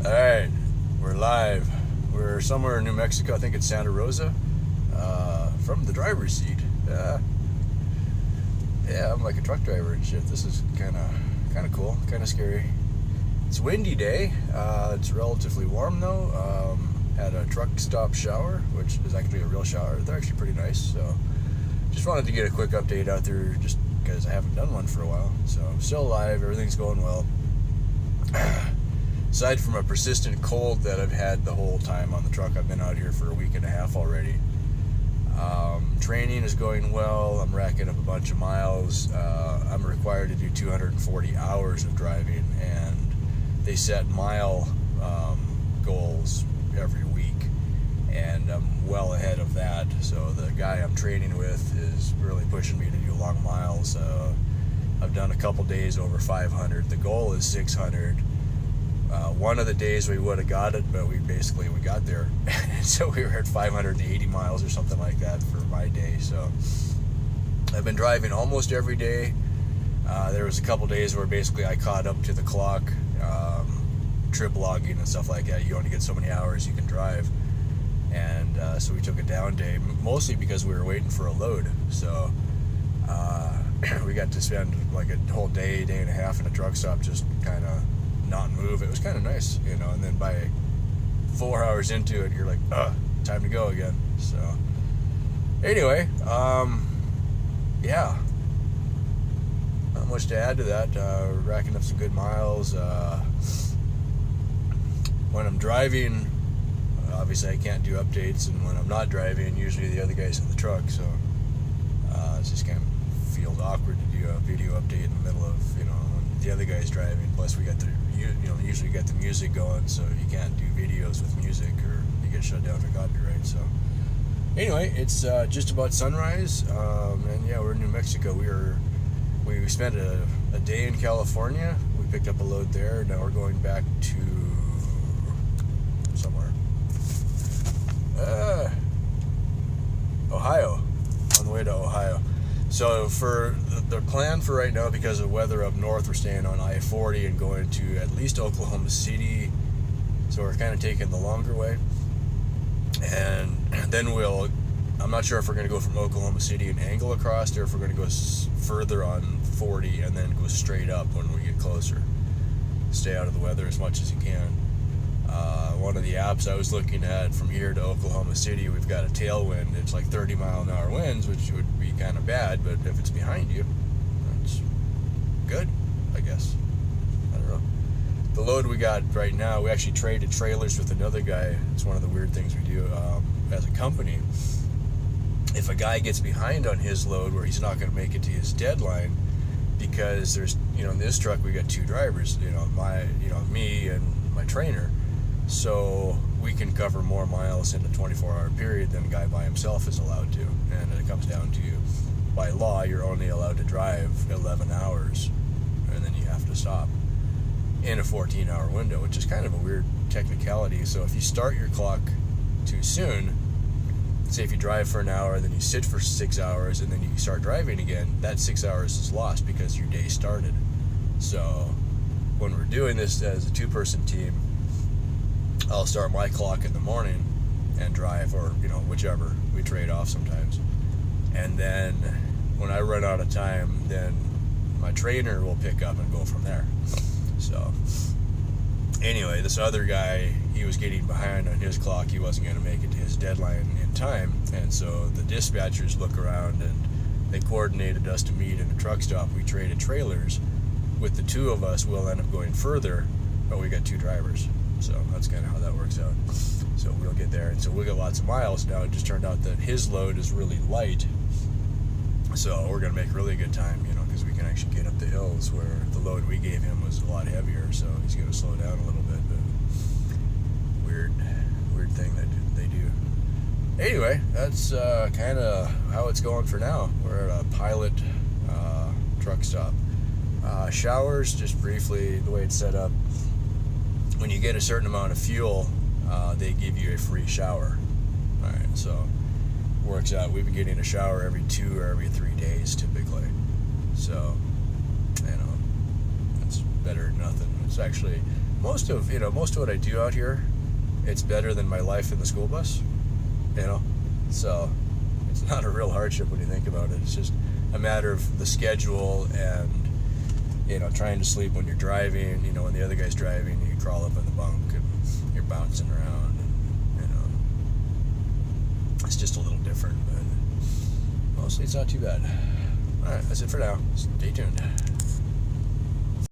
Alright, we're live. We're somewhere in New Mexico. I think it's Santa Rosa. From the driver's seat. Yeah, I'm like a truck driver and shit. This is kind of cool, kind of scary. It's a windy day. It's relatively warm though. Had a truck stop shower, which is actually a real shower. They're actually pretty nice. So just wanted to get a quick update out there just because I haven't done one for a while. So I'm still alive. Everything's going well. Aside from a persistent cold that I've had the whole time on the truck, I've been out here for a week and a half already. Training is going well. I'm racking up a bunch of miles. I'm required to do 240 hours of driving, and they set mile goals every week, and I'm well ahead of that. So the guy I'm training with is really pushing me to do long miles. I've done a couple days over 500. The goal is 600. One of the days we would have got it, but we got there. So we were at 580 miles or something like that for my day. So I've been driving almost every day. There was a couple days where basically I caught up to the clock, trip logging and stuff like that. You only get so many hours you can drive. And so we took a down day, mostly because we were waiting for a load. So we got to spend like a whole day and a half in a truck stop just kind of not move. It was kind of nice, you know, and then by 4 hours into it, you're like, time to go again. So anyway, yeah, not much to add to that. Racking up some good miles. When I'm driving, obviously I can't do updates, and when I'm not driving, usually the other guy's in the truck, so it just kind of feels awkward to do a video update in the middle of, you know, when the other guy's driving. Plus we got the, usually got the music going, so you can't do videos with music or you get shut down for copyright. So anyway, it's just about sunrise, and yeah, we're in New Mexico. We spent a day in California. We picked up a load there. Now we're going back to somewhere, Ohio, on the way to Ohio. So for the plan for right now, because of weather up north, we're staying on I-40 and going to at least Oklahoma City. So we're kind of taking the longer way. And then I'm not sure if we're going to go from Oklahoma City and angle across, or if we're going to go further on 40 and then go straight up when we get closer. Stay out of the weather as much as you can. One of the apps I was looking at, from here to Oklahoma City, we've got a tailwind. It's like 30-mile-an-hour winds, which would be kind of bad, but if it's behind you, that's good, I guess. I don't know. The load we got right now, we actually traded trailers with another guy. It's one of the weird things we do as a company. If a guy gets behind on his load where he's not going to make it to his deadline, because there's, in this truck we got two drivers, me and my trainer. So we can cover more miles in a 24-hour period than a guy by himself is allowed to. And it comes down to, by law, you're only allowed to drive 11 hours, and then you have to stop in a 14-hour window, which is kind of a weird technicality. So if you start your clock too soon, say if you drive for an hour, then you sit for 6 hours, and then you start driving again, that 6 hours is lost because your day started. So when we're doing this as a two-person team, I'll start my clock in the morning and drive, or whichever. We trade off sometimes. And then when I run out of time, then my trainer will pick up and go from there. So anyway, this other guy, he was getting behind on his clock. He wasn't going to make it to his deadline in time. And so the dispatchers look around, and they coordinated us to meet in a truck stop. We traded trailers. With the two of us, we'll end up going further, but we got two drivers. So that's kind of how that works out. So we'll get there, and so we'll get lots of miles. Now it just turned out that his load is really light, so we're going to make really good time, because we can actually get up the hills, where the load we gave him was a lot heavier, so he's going to slow down a little bit. But weird thing that they do. Anyway, that's kind of how it's going for now. We're at a pilot truck stop. Showers, just briefly, the way it's set up, when you get a certain amount of fuel, they give you a free shower. All right, so works out. We've been getting a shower every 2 or every 3 days typically. So, that's better than nothing. It's actually most of what I do out here, it's better than my life in the school bus, so it's not a real hardship when you think about it. It's just a matter of the schedule and trying to sleep when you're driving. When the other guy's driving, you crawl up in the bunk and you're bouncing around, and it's just a little different, but mostly it's not too bad. All right, that's it for now. Stay tuned.